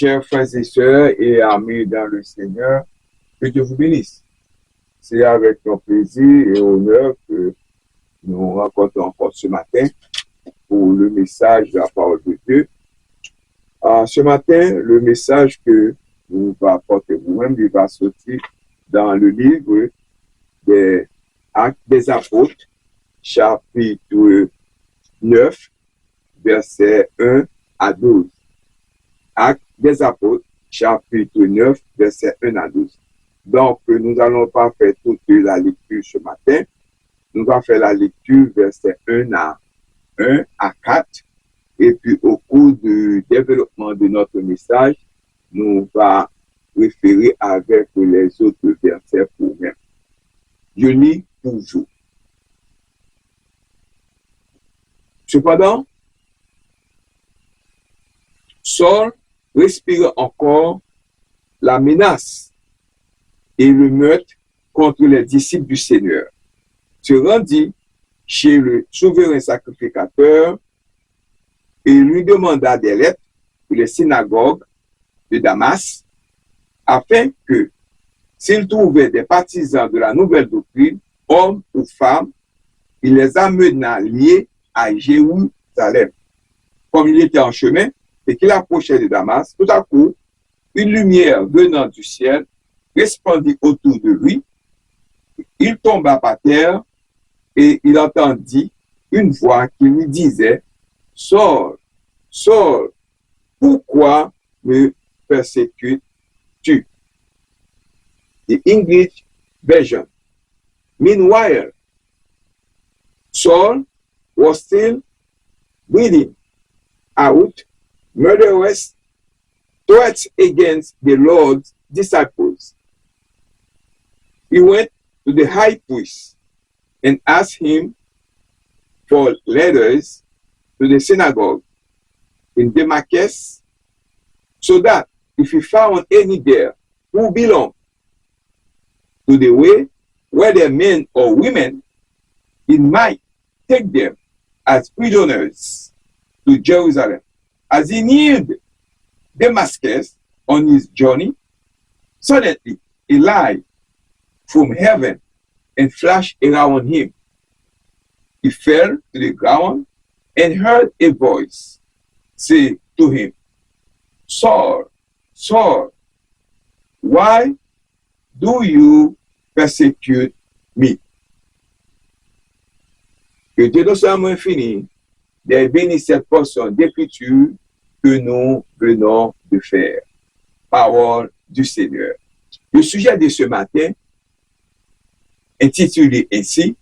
Chers frères et sœurs et amis dans le Seigneur, que Dieu vous bénisse. C'est avec grand plaisir et honneur que nous rencontrons encore ce matin pour le message de la parole de Dieu. Ce matin, le message que vous va apporter vous-même, il va sortir dans le livre des Actes des Apôtres, chapitre 9, versets 1 à 12. Actes des Apôtres, chapitre 9, versets 1 à 12. Donc, nous n'allons pas faire toute la lecture ce matin. Nous allons faire la lecture versets 1 à 4. Et puis, au cours du développement de notre message, nous allons référer avec les autres versets pour nous. Je lis pour vous. Cependant, Saul respire encore la menace et le meurtre contre les disciples du Seigneur. Se rendit chez le souverain sacrificateur et lui demanda des lettres pour les synagogues de Damas, afin que, s'il trouvait des partisans de la nouvelle doctrine, hommes ou femmes, il les amena liés à Jérusalem. Comme il était en chemin et qu'il approchait de Damas, tout à coup, une lumière venant du ciel resplendit autour de lui. Il tomba par terre et il entendit une voix qui lui disait: Saul, Saul, pourquoi me persécutes-tu? The English version. Meanwhile, Saul was still breathing out murderous threats against the Lord's disciples. He went to the high priest and asked him for letters to the synagogue in Damascus, so that if he found any there who belonged to the way, whether men or women, he might take them as prisoners to Jerusalem. As he neared Damascus on his journey, suddenly a light from heaven and flashed around him. He fell to the ground and heard a voice say to him, Saul, Saul, why do you persecute me? Que Dieu de son amour infini bénisse cette portion d'écriture que nous venons de faire. Parole du Seigneur. Le sujet de ce matin, intitulé ainsi,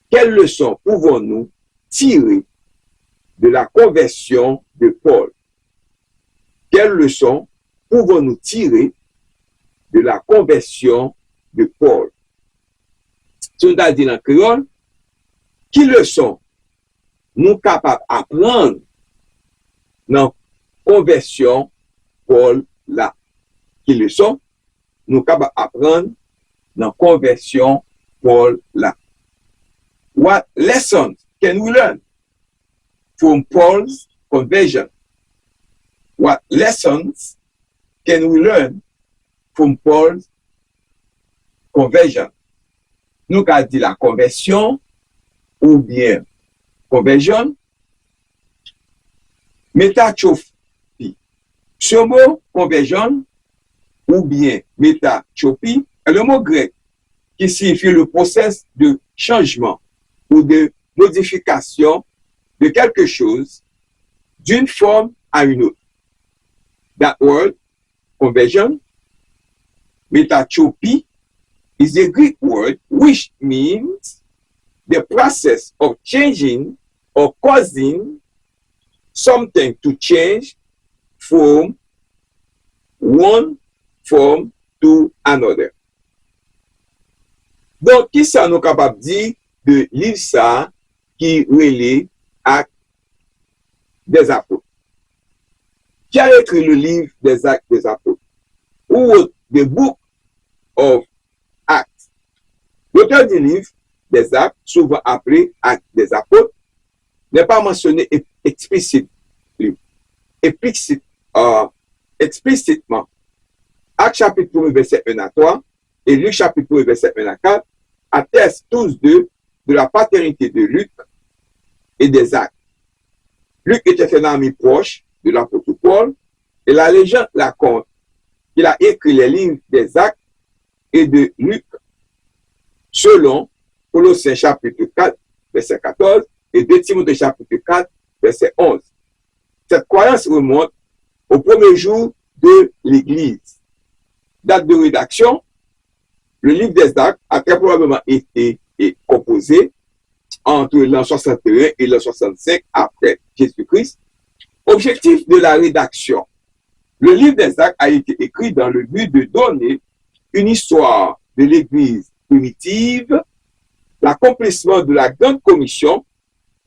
quelles leçons pouvons-nous tirer de la conversion de Paul? Quelles leçons pouvons-nous tirer de la conversion de Paul? C'est-à-dire en créole, qui leçons nous capables d'apprendre dans la conversion Paul là? Qui leçons nous capables d'apprendre dans la conversion Paul là? What lessons can we learn from Paul's conversion? What lessons can we learn from Paul's conversion? Nous avons dit la conversion ou bien conversion, métachopie. Ce mot conversion ou bien métachopie est le mot grec qui signifie le processus de changement ou de modification de quelque chose d'une forme à une autre. That word, conversion, metachopy, is a Greek word which means the process of changing or causing something to change from one form to another. Donc, qui ça nous capable de dire de livre ça qui relie Actes des Apôtres? Qui a écrit le livre des Actes des Apôtres? Who wrote the book of Acts? L'auteur du livre des Actes, souvent appelé Actes des Apôtres, n'est pas mentionné explicitement explicitement Actes chapitre 1, verset 1 à 3 et Luc chapitre 1, verset 1 à 4 attestent tous deux de la paternité de Luc et des Actes. Luc était un ami proche de l'apôtre Paul et la légende raconte qu'il a écrit les livres des Actes et de Luc selon Colossiens chapitre 4, verset 14 et 2 Timothée chapitre 4, verset 11. Cette croyance remonte au premier jour de l'Église. Date de rédaction, le livre des Actes a très probablement été composé entre l'an 61 et l'an 65 après Jésus-Christ. Objectif de la rédaction. Le livre des Actes a été écrit dans le but de donner une histoire de l'Église primitive. L'accomplissement de la Grande Commission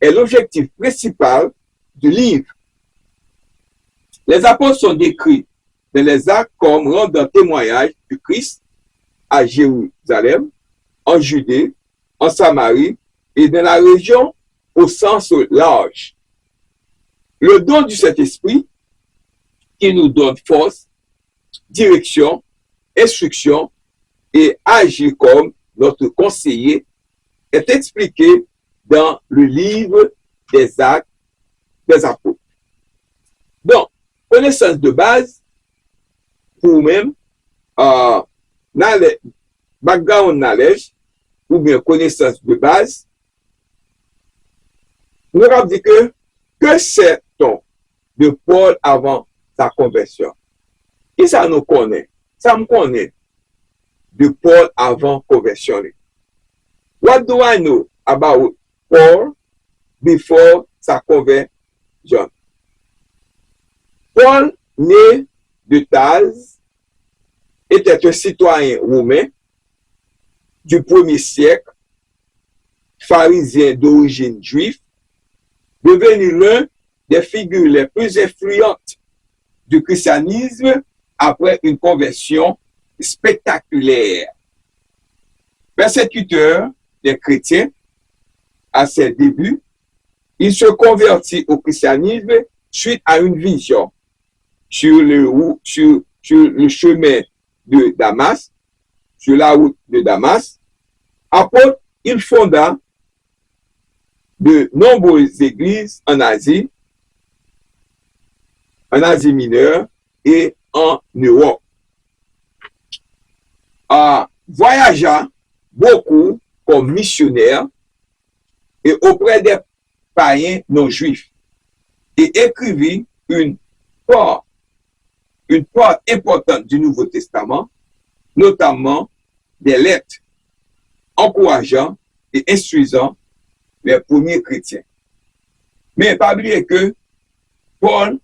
est l'objectif principal du livre. Les apôtres sont décrits dans les Actes comme rendant témoignage du Christ à Jérusalem, en Judée, en Samarie et dans la région au sens large. Le don du Saint-Esprit qui nous donne force, direction, instruction et agir comme notre conseiller est expliqué dans le livre des Actes des Apôtres. Donc, connaissance de base, pour vous-même, background knowledge, ou bien connaissance de base, nous avons dit que sait-on de Paul avant sa conversion? Et ça nous connaît. Ça me connaît de Paul avant conversion. What do I know about Paul before sa conversion? Paul, né de Taz, était un citoyen romain du 1er siècle, pharisien d'origine juive, devenu l'un des figures les plus influentes du christianisme après une conversion spectaculaire. Persécuteur des chrétiens à ses débuts, il se convertit au christianisme suite à une vision sur le chemin de Damas, sur la route de Damas. Après, il fonda de nombreuses églises en Asie mineure et en Europe. Voyagea beaucoup comme missionnaire et auprès des païens non juifs et écrivit une part importante du Nouveau Testament, notamment des lettres encourageant et instruisant les premiers chrétiens. Mais pas oublier que Paul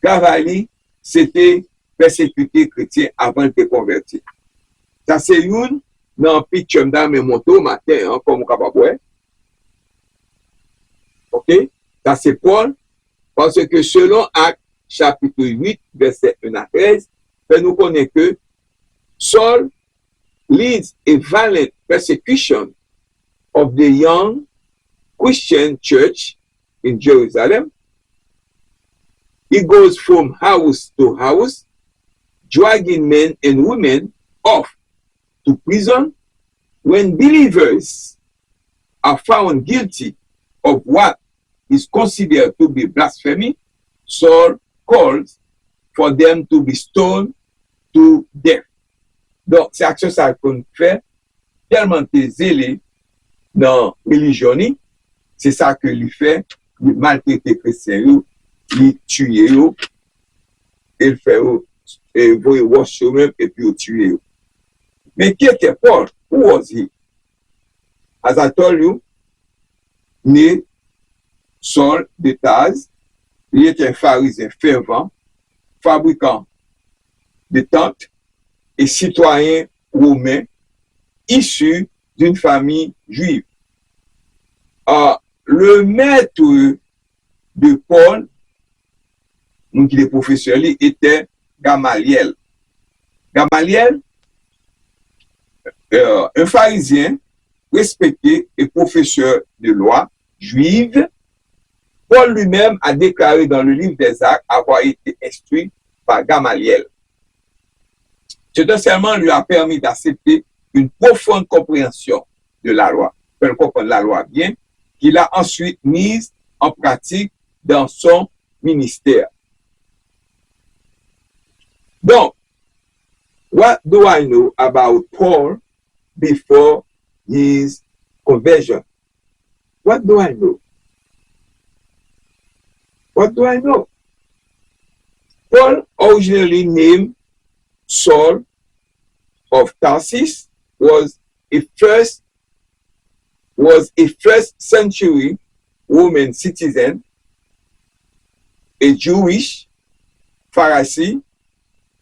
Cavalli s'était persécuté chrétien avant de se convertir. Ça c'est une dans picture dans mes motos matin comme capable. OK? Ça c'est Paul parce que selon Actes chapitre 8 verset 1 à 13, nous connaissons que Saul leads a violent persecution of the young Christian church in Jerusalem. He goes from house to house, dragging men and women off to prison. When believers are found guilty of what is considered to be blasphemy, Saul calls for them to be stoned to death. Donc, c'est action ça qu'on fait tellement zélé dans la religion, c'est ça que lui fait, lui maltraiter les chrétiens, lui tuer, et le fait, et vous wash même, et puis tuer. Mais qui était Paul? Who was he? As I told you, né Saul de Taz, il était un pharisien fervent, fabricant de tentes et citoyen romain issu d'une famille juive. Le maître de Paul, donc il est professeur, était Gamaliel. Gamaliel, un pharisien respecté et professeur de loi juive, Paul lui-même a déclaré dans le livre des Actes avoir été instruit par Gamaliel. Ce serment lui a permis d'accepter une profonde compréhension de la loi, de comprendre la loi bien, qu'il a ensuite mise en pratique dans son ministère. Donc, what do I know about Paul before his conversion? What do I know? What do I know? Paul, originally named Saul of Tarsus, was a first century Roman citizen, a Jewish Pharisee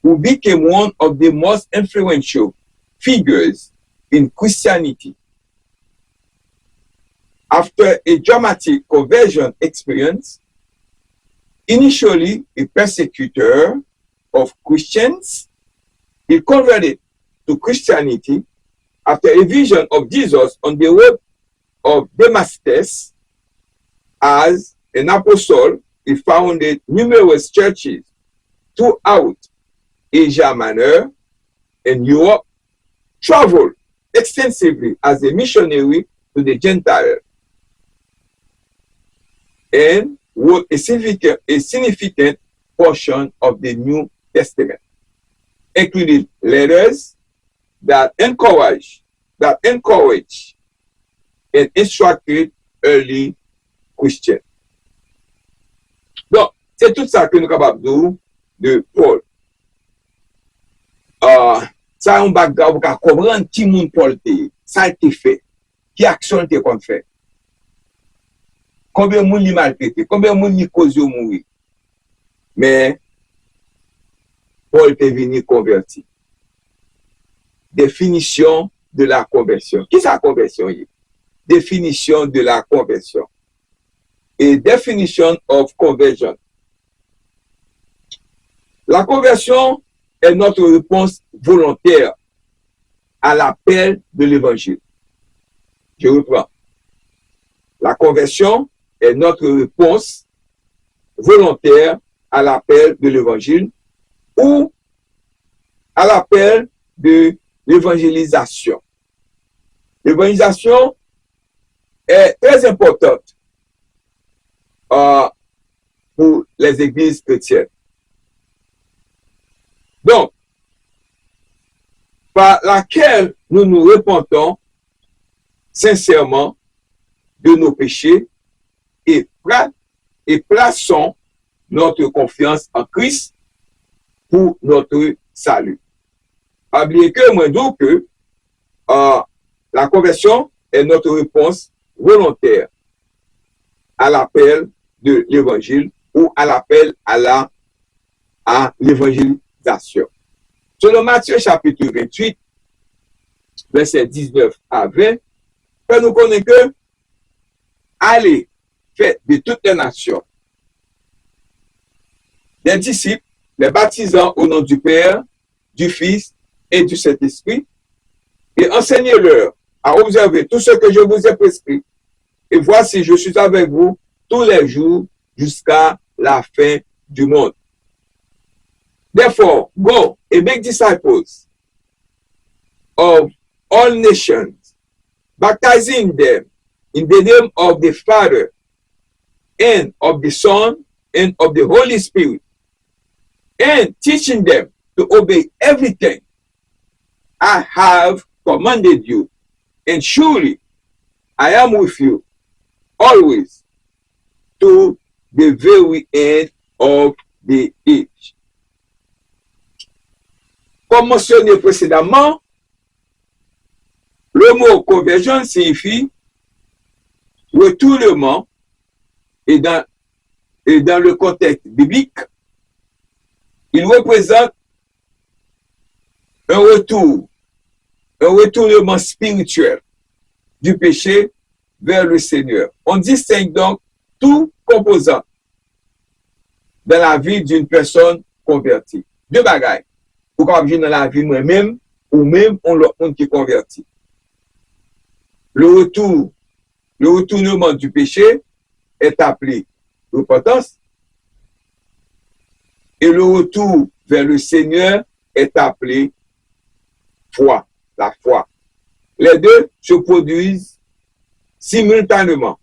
who became one of the most influential figures in Christianity. After a dramatic conversion experience, initially a persecutor of Christians, he converted to Christianity after a vision of Jesus on the road of Damascus. As an apostle, he founded numerous churches throughout Asia Minor and Europe, traveled extensively as a missionary to the Gentiles, and wrote a significant portion of the New Testament, including letters that encourage and instructed early Christians. Donc, c'est tout ça que nous sommes capables de Paul. Ça, on va comprendre qui moun Paul te, ça a été fait, qui action te qu'on fait. Combien de monde li maltraité, combien de monde li cause yo mourir. Mais Paul est venu converti. Définition de la conversion. Qui c'est la conversion? Définition de la conversion. Et definition of conversion. La conversion est notre réponse volontaire à l'appel de l'évangile. Je reprends. La conversion est notre réponse volontaire à l'appel de l'évangile ou à l'appel de l'évangélisation. L'évangélisation est très importante pour les églises chrétiennes. Donc, par laquelle nous nous repentons sincèrement de nos péchés et plaçons notre confiance en Christ pour notre salut. Oubliez que moi donc que la conversion est notre réponse volontaire à l'appel de l'évangile ou à l'appel à l'évangélisation. Selon Matthieu chapitre 28, verset 19 à 20, nous connaissons que allez, faites de toutes les nations des disciples, les baptisant au nom du Père, du Fils et du Saint-Esprit, et enseignez-leur à observer tout ce que je vous ai prescrit. Et voici, je suis avec vous tous les jours jusqu'à la fin du monde. Therefore, go and make disciples of all nations, baptizing them in the name of the Father and of the Son and of the Holy Spirit, and teaching them to obey everything I have commanded you. And surely I am with you always to the very end of the age. Comme mentionné précédemment, le mot conversion signifie retournement, et dans le contexte biblique, il représente un retournement spirituel du péché vers le Seigneur. On distingue donc tout composant dans la vie d'une personne convertie. Deux bagailles. Ou comme dans la vie moi-même, ou même on l'autre monde qui est converti. Le retournement du péché est appelé repentance. Et le retour vers le Seigneur est appelé foi, la foi. Les deux se produisent simultanément.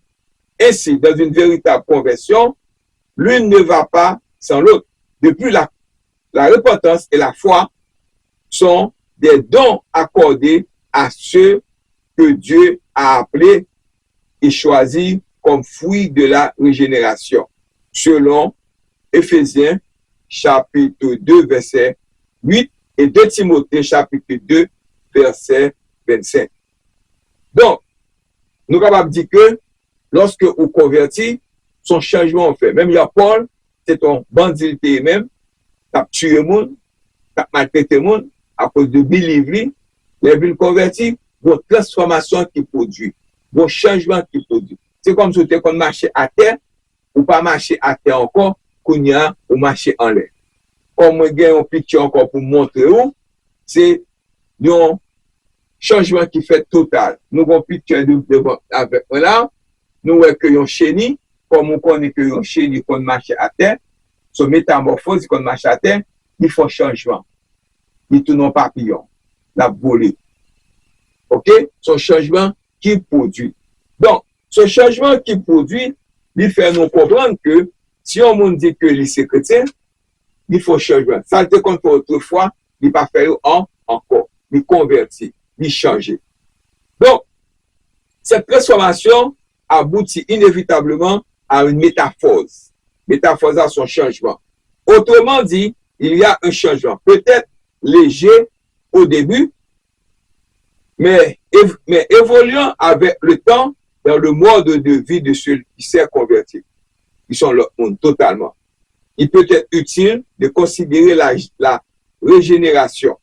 Ainsi, dans une véritable conversion, l'une ne va pas sans l'autre. Depuis la repentance et la foi sont des dons accordés à ceux que Dieu a appelés et choisis comme fruit de la régénération, selon Éphésiens chapitre 2, verset 8 et 2 Timothée chapitre 2, verset 25. Donc, nous sommes capables de dire que lorsque vous convertis, son changement en fait. Même il y a Paul, c'est ton bandité même, tu as tué le monde, tu as maltraité le monde à cause de believe, les villes converties, vos transformations qui produit, vos changements qui produit. C'est comme si tu marchais à terre, ou pas marcher à terre encore, qu'on y a, ou marcher en l'air. Comme moi, j'ai un picture encore pour montrer où, c'est un changement qui fait total. Nous avons un picture devant avec là, nous voyons que un chenille, comme on connaît que un chenille qu'on marche à terre, son métamorphose qu'on marche à terre, il faut changement. Il tourne en papillon, la volée. OK? Son changement qui produit. Donc, ce changement qui produit, il fait nous comprendre que si on nous dit que les chrétien, il faut changement. Ça, c'est qu'on fait autrefois, il pas faire encore. Il convertit, il changer. Donc, cette transformation aboutit inévitablement à une métamorphose. Métamorphose à son changement. Autrement dit, il y a un changement. Peut-être léger au début, mais évoluant avec le temps dans le mode de vie de celui qui s'est converti. Ils sont le monde totalement. Il peut être utile de considérer la régénération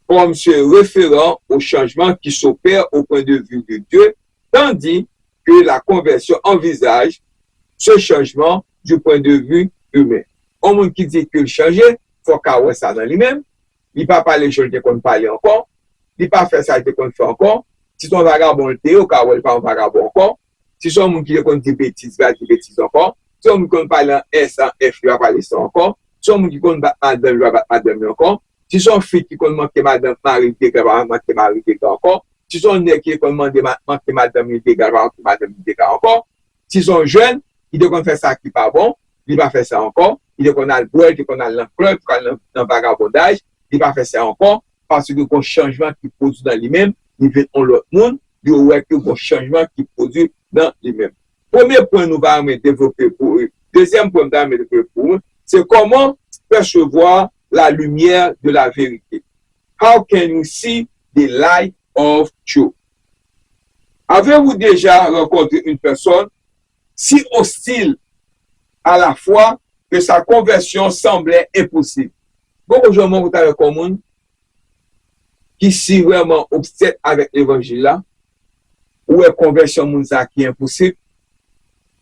comme se référant au changement qui s'opère au point de vue de Dieu, tandis que la conversion envisage ce changement du point de vue humain. Au monde qui dit que le changer, il faut qu'il y ait ça dans lui-même. Il ne peut pas parler choses qu'on parle encore. Il ne peut pas faire ça qu'on fait encore. Si son vagabond le théo, il ne pas un vagabond encore. Si son monde qui dit bêtises, il va dire bêtises encore. Si on ne parle en S, en F, il va parler ça encore. Si on dit qu'on va madame, il va madame encore. Si son fille qui manque madame, mari, il va manquer mari, encore. Si son nez qui manque madame, il va manquer madame, encore. Si son jeune, il doit faire ça qui n'est pas bon, il va faire ça encore. Il doit qu'on a le bois, il doit qu'on a l'enclub, qu'on a le vagabondage, il va faire ça encore. Parce que le changement qui produit dans lui-même, il veut en l'autre monde, il y a un changement qui produit dans lui-même. Premier point, nous allons développer pour eux. Deuxième point, nous allons développer pour eux, c'est comment percevoir la lumière de la vérité. How can you see the light of truth? Avez-vous déjà rencontré une personne si hostile à la foi que sa conversion semblait impossible? Beaucoup de gens vous avez commun qui si vraiment obsède avec l'évangile là, ou est conversion mounsa qui est impossible,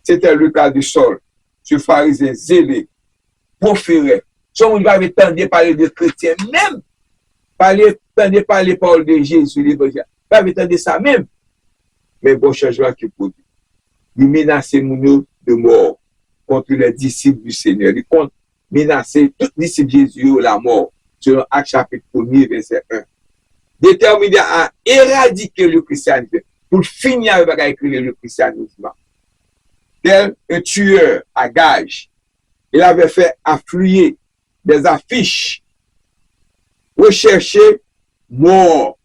c'était le cas de Saul, ce pharisien zélé, proféré. Si on va tendre parler de chrétiens même, parler paroles de Jésus, l'évangile, va tendre ça même. Mais bon changement qui produit. Il menaçait Mounio de mort contre les disciples du Seigneur. Il compte menacer tous les disciples de Jésus la mort, selon Actes chapitre 1er, verset 1. Déterminé à éradiquer le christianisme, pour finir avec le christianisme. Tel un tueur à gages, il avait fait affluer des affiches, rechercher mort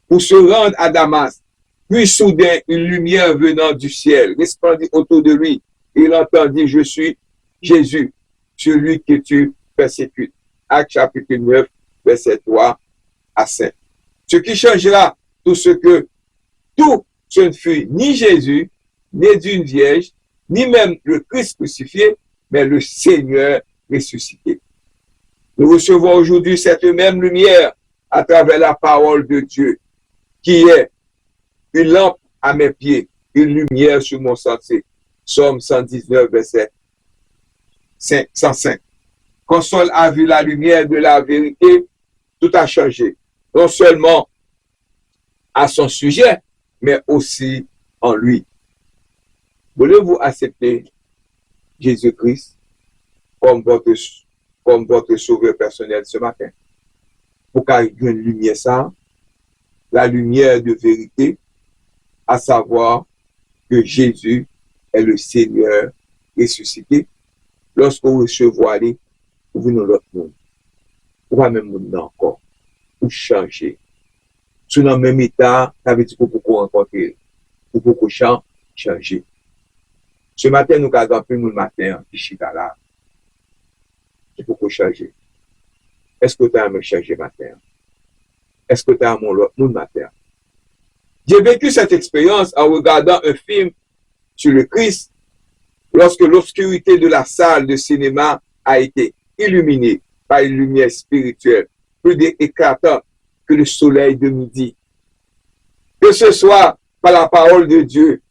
pour se rendre à Damas. Puis soudain, une lumière venant du ciel resplendit autour de lui. Il entendit, je suis Jésus, celui que tu persécutes. Actes chapitre 9, verset 3 à 5. Ce qui changera tout ce ne fut ni Jésus, ni d'une vierge, ni même le Christ crucifié, mais le Seigneur ressuscité. Nous recevons aujourd'hui cette même lumière à travers la parole de Dieu, qui est une lampe à mes pieds, une lumière sur mon sentier. Psaume 119, verset 105. Quand Saul a vu la lumière de la vérité, tout a changé. Non seulement à son sujet, mais aussi en lui. Voulez-vous accepter Jésus-Christ comme votre sauveur personnel ce matin. Pour qu'il y ait une lumière, ça, la lumière de vérité, à savoir que Jésus est le Seigneur ressuscité. Lorsque vous recevez, vous venez dans l'autre monde. Ou pas même monde encore. Ou changer. Sous le même état, ça veut dire que vous rencontrer. Vous pouvez changer. Ce matin, nous avons pris le matin, là. Il faut changer. Est-ce que tu as me changer matin? Est-ce que tu as mon matin? J'ai vécu cette expérience en regardant un film sur le Christ lorsque l'obscurité de la salle de cinéma a été illuminée par une lumière spirituelle plus éclatante que le soleil de midi. Que ce soit par la parole de Dieu,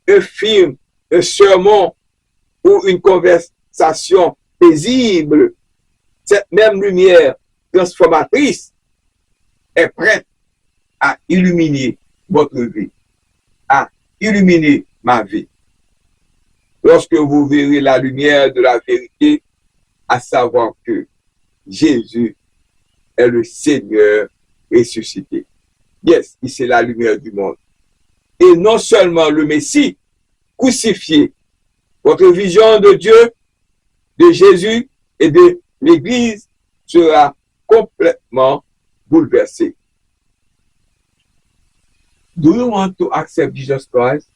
un film, un sermon ou une conversation paisible, cette même lumière transformatrice est prête à illuminer votre vie, à illuminer ma vie. Lorsque vous verrez la lumière de la vérité, à savoir que Jésus est le Seigneur ressuscité. Yes, c'est la lumière du monde. Et non seulement le Messie crucifié. Votre vision de Dieu, de Jésus et de l'Église sera complètement bouleversée. Do you want to accept Jesus Christ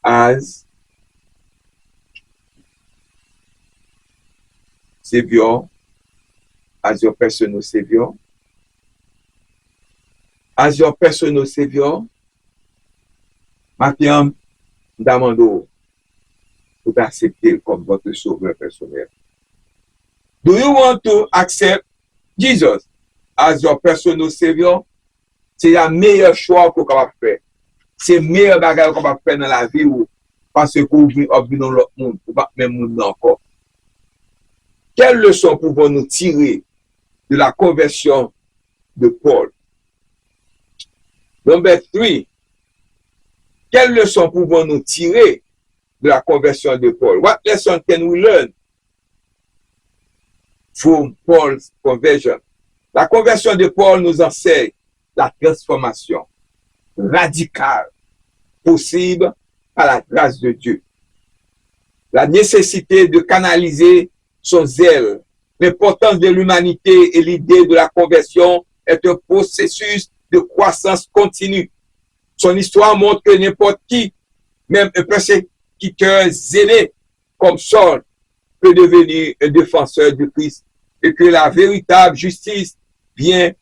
as Savior, as your personal Savior? As your personal Savior? Maintenant, demandons pour accepter comme votre sauveur personnel. Do you want to accept Jesus as your personal Savior? C'est la meilleure choix qu'on va faire. C'est le meilleur bagage qu'on va faire dans la vie parce que vous venez dans l'autre monde, ou pas même monde encore. Quelle leçon pouvons-nous tirer de la conversion de Paul? Number 3. Quelle leçon pouvons-nous tirer de la conversion de Paul? What lesson can we learn from Paul's conversion? La conversion de Paul nous enseigne la transformation radicale possible par la grâce de Dieu. La nécessité de canaliser son zèle, l'importance de l'humanité et l'idée de la conversion est un processus de croissance continue. Son histoire montre que n'importe qui, même un persécuteur zélé comme Saul, peut devenir un défenseur de Christ et que la véritable justice vient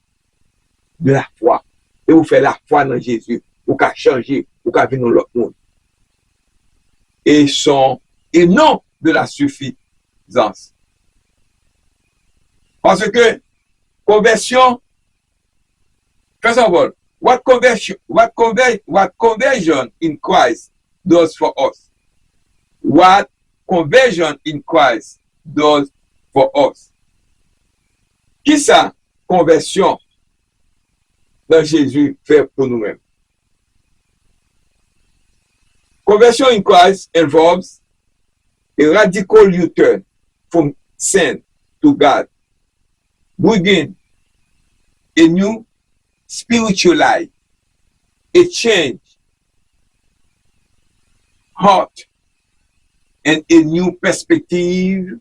de la foi. Et vous faites la foi dans Jésus, vous pouvez changer, vous pouvez venir dans l'autre monde. Et non de la suffisance. Parce que conversion, first of all, what conversion in Christ does for us? What conversion in Christ does for us? Qui ça, conversion dans Jésus fait pour nous-mêmes? Conversion in Christ involves a radical U-turn from sin to God, bringing a new spiritual life, a change, heart, and a new perspective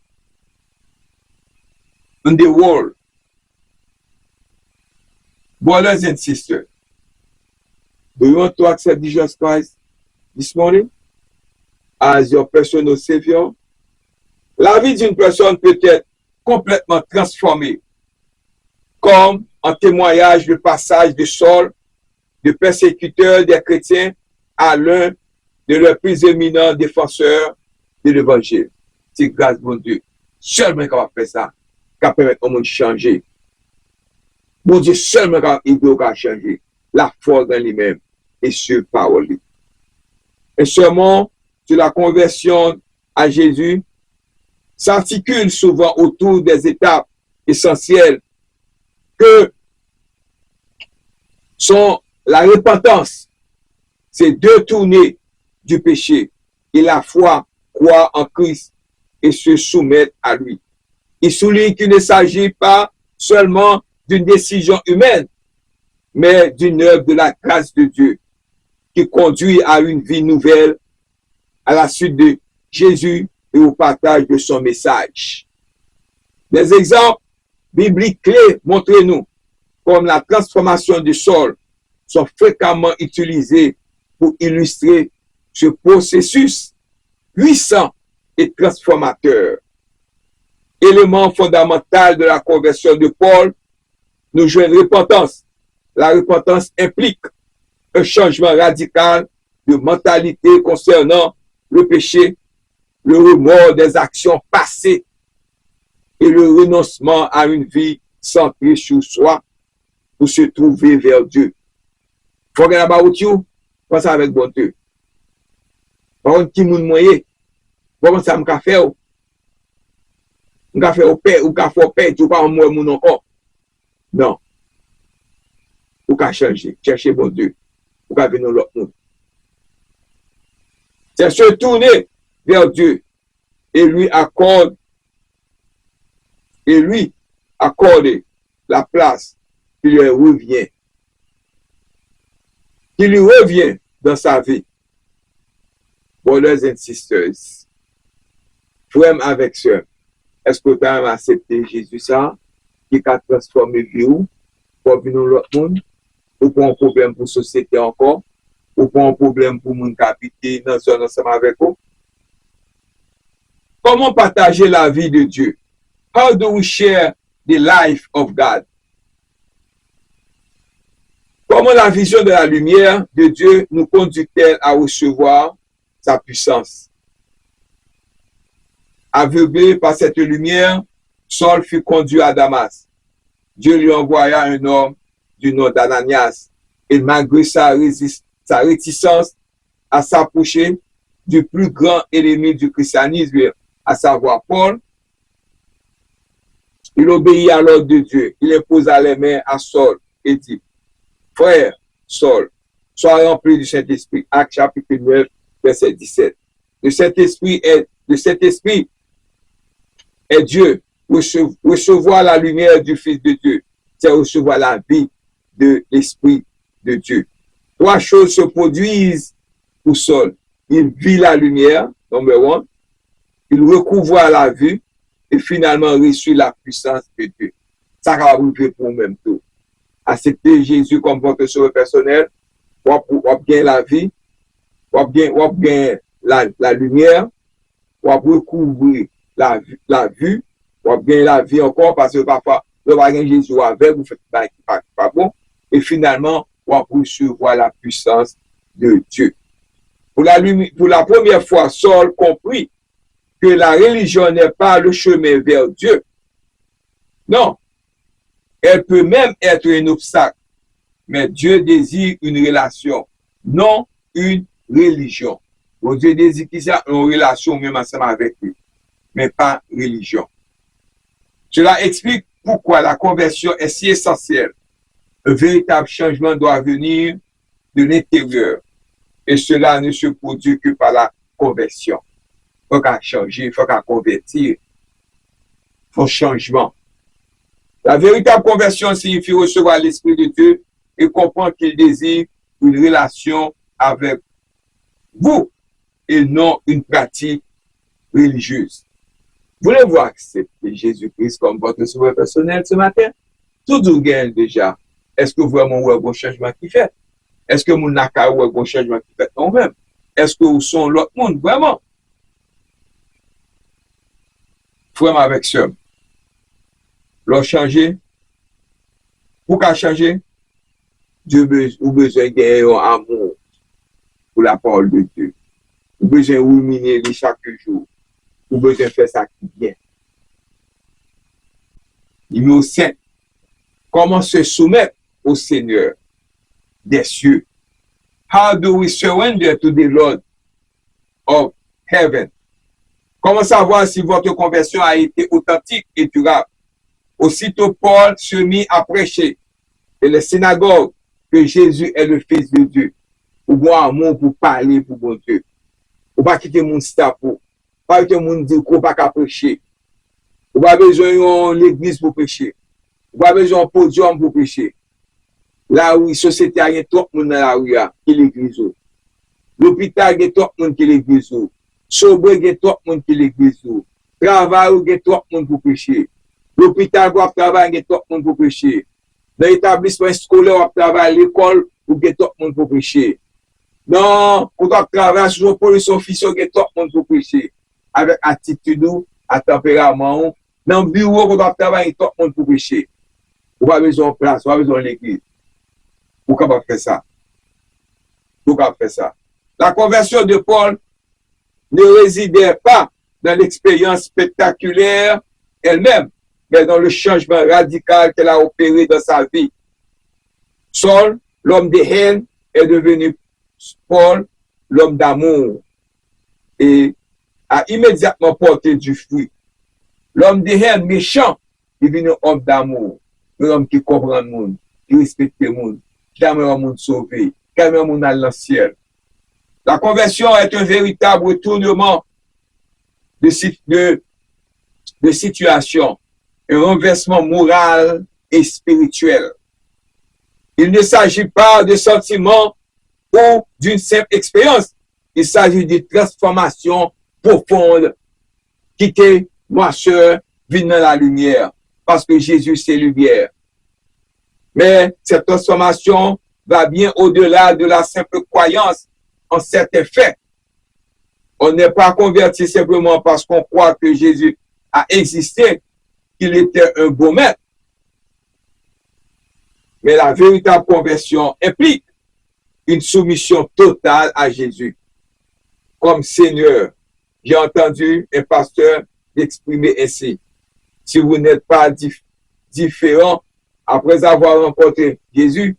on the world. Brothers and sisters, do you want to accept Jesus Christ this morning as your personal Savior? La vie d'une personne peut être complètement transformée, comme en témoignage le passage de Saul, de persécuteur des chrétiens, à l'un de leurs plus éminents défenseurs de l'évangile. C'est grâce bon Dieu. Seulement qu'on va faire ça, qu'on permet au monde de changer. Bon Dieu, seulement qu'on va changer. La force dans lui-même et sur parole. Un sermon sur la conversion à Jésus s'articule souvent autour des étapes essentielles que sont la repentance, c'est détourner du péché, et la foi, croire en Christ et se soumettre à lui. Il souligne qu'il ne s'agit pas seulement d'une décision humaine, mais d'une œuvre de la grâce de Dieu qui conduit à une vie nouvelle à la suite de Jésus et au partage de son message. Des exemples bibliques clés, montrez-nous, comme la transformation du sol, sont fréquemment utilisés pour illustrer ce processus puissant et transformateur. Élément fondamental de la conversion de Paul, nous jouons une repentance. La repentance implique un changement radical de mentalité concernant le péché, le remords des actions passées et le renoncement à une vie centrée sur soi pour se trouver vers Dieu. Forget about you, pense avec bon Dieu. Par contre, qui moun moyen, comment ça m'a fait ou? M'a fait au père, ou qu'a fait au père, tu pas moi moun encore. Non. Ou qu'a changer, chercher bon Dieu. Ou qu'a venir l'autre monde. C'est se tourner vers Dieu et lui accorder la place qui lui revient. Qui lui revient dans sa vie. Brothers and sisters, frères avec sœurs, est-ce que tu as accepté Jésus ça, qui a transformé vie ou, pour venir l'autre monde, ou pour un problème pour la société encore, ou pour un problème pour mon capité dans un ensemble avec vous? Comment partager la vie de Dieu? How do we share the life of God? Comment la vision de la lumière de Dieu nous conduit-elle à recevoir sa puissance? Aveuglé par cette lumière, Saul fut conduit à Damas. Dieu lui envoya un homme du nom d'Ananias. Et malgré sa réticence à s'approcher du plus grand ennemi du christianisme, à savoir Paul, il obéit à l'ordre de Dieu. Il imposa les mains à Saul et dit, frère Saul, sois rempli du Saint-Esprit. Actes chapitre 9, verset 17. Le Saint-Esprit est Dieu. Recevoir la lumière du Fils de Dieu, c'est recevoir la vie de l'Esprit de Dieu. Trois choses se produisent pour Saul. Il vit la lumière, number one. Il recouvre la vue et finalement reçut la puissance de Dieu. Ça va arriver pour même tout. Accepter Jésus comme votre sauveur personnel, ou bien la vie, ou bien la lumière, ou recouvrir la vue, ou bien la vie encore, parce que parfois, le bagage Jésus avec, vous faites pas bon, et finalement, on recevoir la puissance de Dieu. Pour la première fois, Saul comprit que la religion n'est pas le chemin vers Dieu. Non. Elle peut même être un obstacle. Mais Dieu désire une relation, non une religion. Bon, Dieu désire qu'il y ait une relation même ensemble avec lui, mais pas religion. Cela explique pourquoi la conversion est si essentielle. Un véritable changement doit venir de l'intérieur. Et cela ne se produit que par la conversion. Il faut qu'à changer, il faut qu'à convertir. Il faut changement. La véritable conversion signifie recevoir l'Esprit de Dieu et comprendre qu'il désire une relation avec vous et non une pratique religieuse. Voulez-vous accepter Jésus-Christ comme votre sauveur personnel ce matin? Tout le gagne déjà. Est-ce que vraiment vous avez un bon changement qui fait? Est-ce que vous n'avez pas un bon changement qui fait vous-même? Est-ce que vous sont l'autre monde vraiment? Frère avec sœur. L'on changer. Pourquoi changer? Dieu a besoin d'un amour pour la parole de Dieu. Vous avez besoin de ruminer chaque jour. Vous avez besoin de faire ça qui vient. Il est saint. Comment se soumettre au Seigneur des cieux? How do we surrender to the Lord of heaven? Comment savoir si votre conversion a été authentique et durable? Aussitôt Paul se mit à prêcher et les synagogues que Jésus est le Fils de Dieu. Ou bon amour pour parler pour bon Dieu. Ou pas quitter mon stade pour pas que monde dit qu'on pas qu'à prêcher. Ou pas besoin l'église pour prêcher. Ou pas besoin d'un podium pour prêcher. Là où la société a tout le monde dans la rue, qui est l'église. L'hôpital a tout le monde qui est l'église. Sobre a tout le monde qui est l'église. Travail a tout le monde pour prêcher. L'hôpital a travail a tout le monde pour prêcher. Dans l'établissement scolaire a travail, l'école a tout le monde pour prêcher. Dans le travail sur la police officielle a tout le monde pour prêcher. Avec attitude, à tempérament. Dans le bureau, on doit travailler tout le monde pour prêcher. On n'a pas besoin de place, on n'a pas besoin de l'église. Pourquoi pas faire ça? Pourquoi faire ça? La conversion de Paul ne résidait pas dans l'expérience spectaculaire elle-même, mais dans le changement radical qu'elle a opéré dans sa vie. Saul, l'homme de haine, est devenu Paul, l'homme d'amour, et a immédiatement porté du fruit. L'homme de haine méchant est devenu homme d'amour, l'homme qui comprend le monde, qui respecte le monde, qui aime le monde sauvé, qui aime le monde dans le ciel. La conversion est un véritable retournement de situation, un renversement moral et spirituel. Il ne s'agit pas de sentiments ou d'une simple expérience. Il s'agit d'une transformation profonde. Quittez moi, sœur, venez dans la lumière, parce que Jésus, c'est lumière. Mais cette transformation va bien au-delà de la simple croyance en certains faits. On n'est pas converti simplement parce qu'on croit que Jésus a existé, qu'il était un bon maître. Mais la véritable conversion implique une soumission totale à Jésus comme Seigneur. J'ai entendu un pasteur exprimer ainsi: si vous n'êtes pas différent après avoir rencontré Jésus,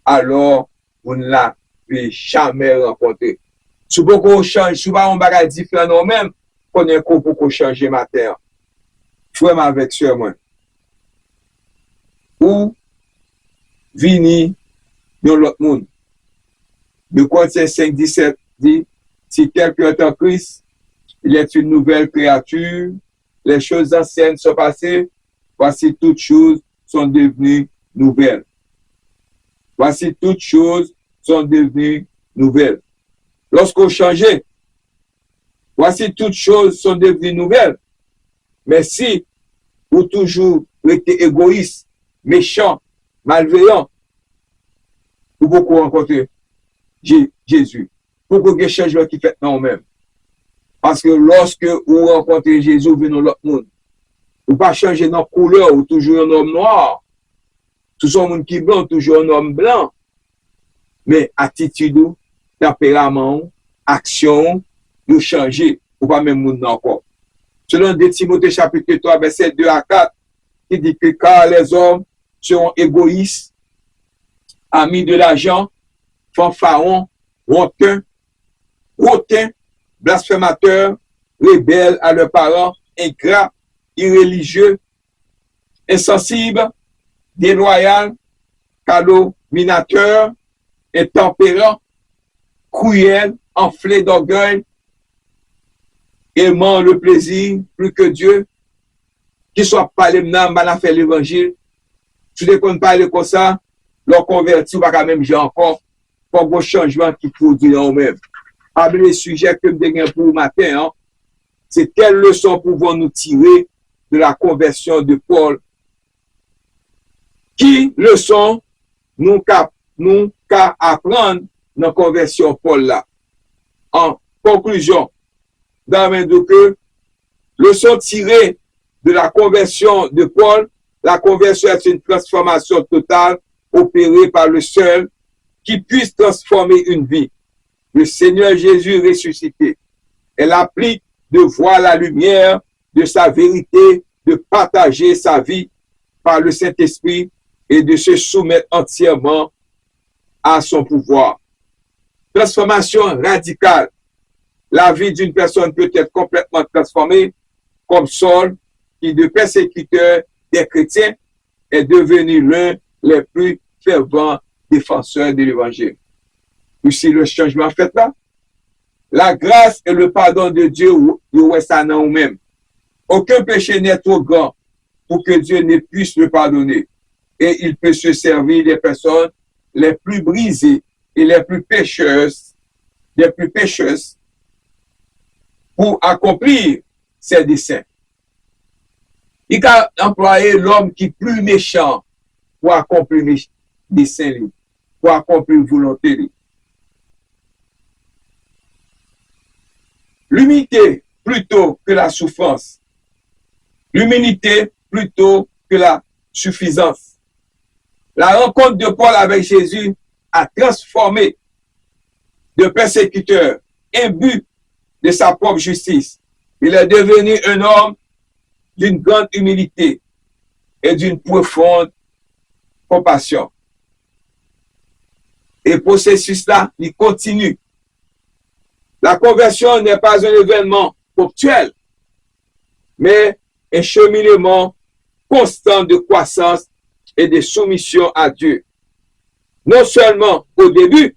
alors vous ne l'avez jamais rencontré. Si vous change, si vous avez un bagage différent nous-mêmes, qu'on est pour changer ma terre. Frère avec sœur moi. Ou vini dans l'autre monde. De Corinthiens 5, 17 dit: si quelqu'un est en Christ, il est une nouvelle créature, les choses anciennes sont passées, voici toutes choses sont devenues nouvelles. Voici toutes choses sont devenues nouvelles. Lorsqu'on changeait, voici toutes choses sont devenues nouvelles. Mais si vous toujours été égoïste, méchant, malveillant, vous beaucoup rencontrer Jésus. Pourquoi il y a des changements qui fait dans nous-mêmes? Parce que lorsque vous rencontrez Jésus, vous venez dans l'autre monde. Vous ne pas changer dans la couleur, ou toujours un homme noir. Tout le monde qui est blanc, toujours un homme blanc. Mais attitude, tempérament, action, vous changez. Vous ne pas même monde encore. Selon 2 Timothée chapitre 3, verset 2 à 4, qui dit que car les hommes seront égoïstes, amis de l'argent, fanfarons, hautains, blasphémateurs, rebelles à leurs parents, ingrats, irréligieux, insensibles, déloyaux, calomniateurs, intempérants, cruels, enflés d'orgueil, aimant le plaisir plus que Dieu, qui soit parlé maintenant, mal fait l'évangile. Tu ne peux pas parler comme ça, leur converti, ou pas quand même j'ai encore, pour un changement qui produit en eux-mêmes. Parmi les sujets que je dégaine pour le matin, hein, c'est quelle leçon pouvons-nous tirer de la conversion de Paul? Qui leçon nous qu'à apprendre dans la conversion de Paul là? En conclusion, dans que leçon tirée de la conversion de Paul, la conversion est une transformation totale opérée par le seul qui puisse transformer une vie. Le Seigneur Jésus ressuscité. Elle applique de voir la lumière de sa vérité, de partager sa vie par le Saint-Esprit et de se soumettre entièrement à son pouvoir. Transformation radicale. La vie d'une personne peut être complètement transformée, comme Saul, qui de persécuteur des chrétiens est devenu l'un des plus fervents défenseurs de l'Évangile. Ici, le changement fait là, La grâce et le pardon de Dieu, ouais ça dans nous-mêmes. Aucun péché n'est trop grand pour que Dieu ne puisse le pardonner. Et il peut se servir des personnes les plus brisées et les plus pécheuses pour accomplir ses desseins. Il a employé l'homme qui est plus méchant pour accomplir les desseins, pour accomplir la volonté. L'humilité plutôt que la souffrance. L'humilité plutôt que la suffisance. La rencontre de Paul avec Jésus a transformé de persécuteur imbu de sa propre justice. Il est devenu un homme d'une grande humilité et d'une profonde compassion. Et le processus-là, il continue. La conversion n'est pas un événement ponctuel, mais un cheminement constant de croissance et de soumission à Dieu. Non seulement au début,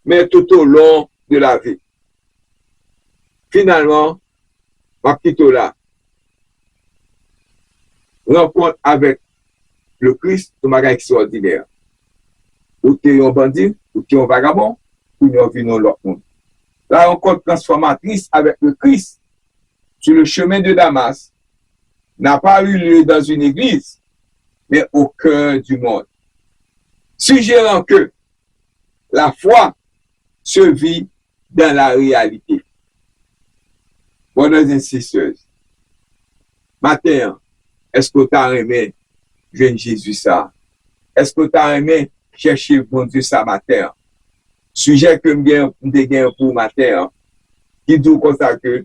mais tout au long de la vie. Finalement, Makitola, rencontre avec le Christ, c'est un extraordinaire. Ou tu es un bandit, ou tu es un vagabond, ou tu es un l'autre monde. La rencontre transformatrice avec le Christ sur le chemin de Damas n'a pas eu lieu dans une église, mais au cœur du monde. Suggérant que la foi se vit dans la réalité. Brothers and sisters, matin, est-ce que tu as aimé jeune Jésus ça? Est-ce que tu as aimé chercher bon Dieu ça matin? Sujet que je gagne pour matin, qui dit comme ça que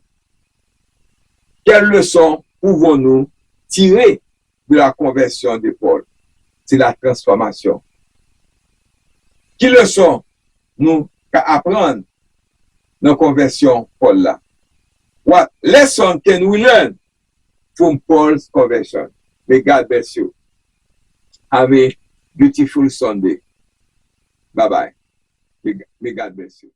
quelle leçon pouvons-nous tirer de la conversion de Paul? C'est la transformation. Quelle leçon nous apprendre dans la conversion Paul là? What lesson can we learn from Paul's conversion? May God bless you. Have a beautiful Sunday. Bye-bye. May God bless you.